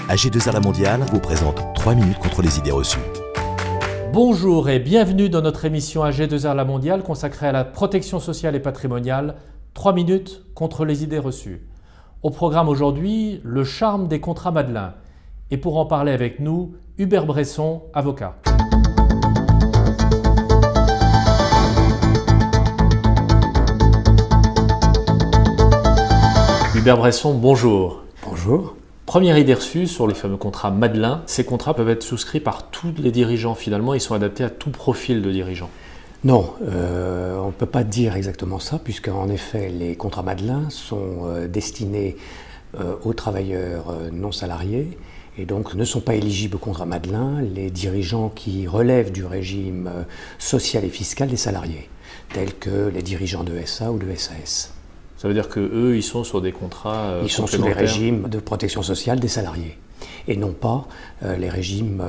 AG2R La Mondiale vous présente 3 minutes contre les idées reçues. Bonjour et bienvenue dans notre émission AG2R La Mondiale consacrée à la protection sociale et patrimoniale. 3 minutes contre les idées reçues. Au programme aujourd'hui, le charme des contrats Madelin. Et pour en parler avec nous, Hubert Bresson, avocat. Hubert Bresson, bonjour. Bonjour. Première idée reçue sur le fameux contrat Madelin. Ces contrats peuvent être souscrits par tous les dirigeants finalement, ils sont adaptés à tout profil de dirigeant. Non, on ne peut pas dire exactement ça, puisque en effet les contrats Madelin sont destinés aux travailleurs non salariés et donc ne sont pas éligibles au contrat Madelin les dirigeants qui relèvent du régime social et fiscal des salariés, tels que les dirigeants de SA ou de SAS. Ça veut dire qu'eux, ils sont sur des contrats Ils sont sous les régimes de protection sociale des salariés et non pas les régimes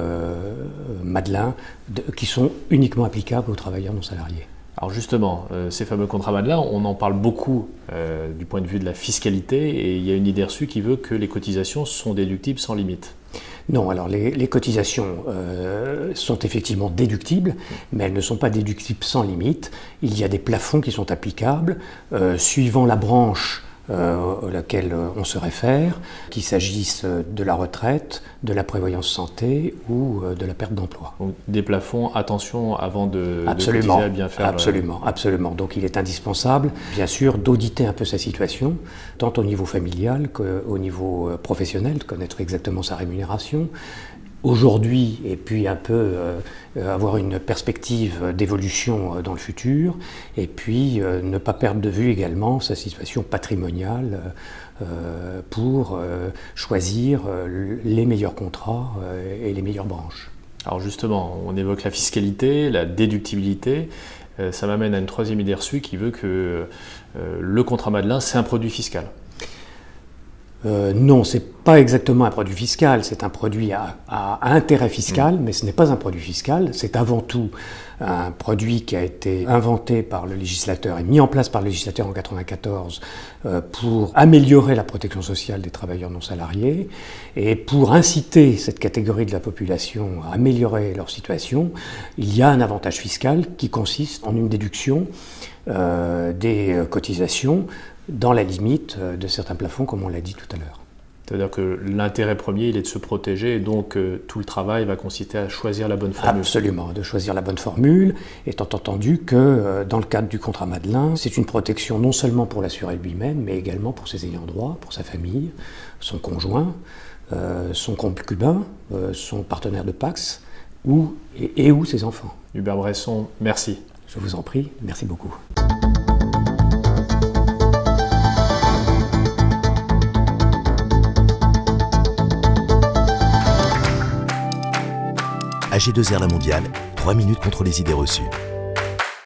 Madelin qui sont uniquement applicables aux travailleurs non salariés. Alors justement, ces fameux contrats Madelin, on en parle beaucoup du point de vue de la fiscalité et il y a une idée reçue qui veut que les cotisations sont déductibles sans limite. Non, alors les cotisations sont effectivement déductibles, mais elles ne sont pas déductibles sans limite. Il y a des plafonds qui sont applicables suivant la branche à laquelle on se réfère, qu'il s'agisse de la retraite, de la prévoyance santé ou de la perte d'emploi. Donc, des plafonds, attention avant de Absolument, cotiser à bien faire. Absolument. Donc il est indispensable, bien sûr, d'auditer un peu sa situation, tant au niveau familial qu'au niveau professionnel, de connaître exactement sa rémunération. Aujourd'hui, et puis un peu avoir une perspective d'évolution dans le futur, et puis ne pas perdre de vue également sa situation patrimoniale pour choisir les meilleurs contrats et les meilleures branches. Alors justement, on évoque la fiscalité, la déductibilité. Ça m'amène à une troisième idée reçue qui veut que le contrat Madelin, c'est un produit fiscal. Non, ce n'est pas exactement un produit fiscal, c'est un produit à intérêt fiscal, mais ce n'est pas un produit fiscal, c'est avant tout un produit qui a été inventé par le législateur et mis en place par le législateur en 1994 pour améliorer la protection sociale des travailleurs non salariés et pour inciter cette catégorie de la population à améliorer leur situation. Il y a un avantage fiscal qui consiste en une déduction des cotisations dans la limite de certains plafonds, comme on l'a dit tout à l'heure. C'est-à-dire que l'intérêt premier, il est de se protéger, et donc tout le travail va consister à choisir la bonne formule. Absolument, de choisir la bonne formule, étant entendu que dans le cadre du contrat Madelin, c'est une protection non seulement pour l'assuré lui-même, mais également pour ses ayants droit, pour sa famille, son conjoint, son concubin, son partenaire de Pacs, ou ses enfants. Hubert Bresson, merci. Je vous en prie, merci beaucoup. AG2R La Mondiale, 3 minutes contre les idées reçues.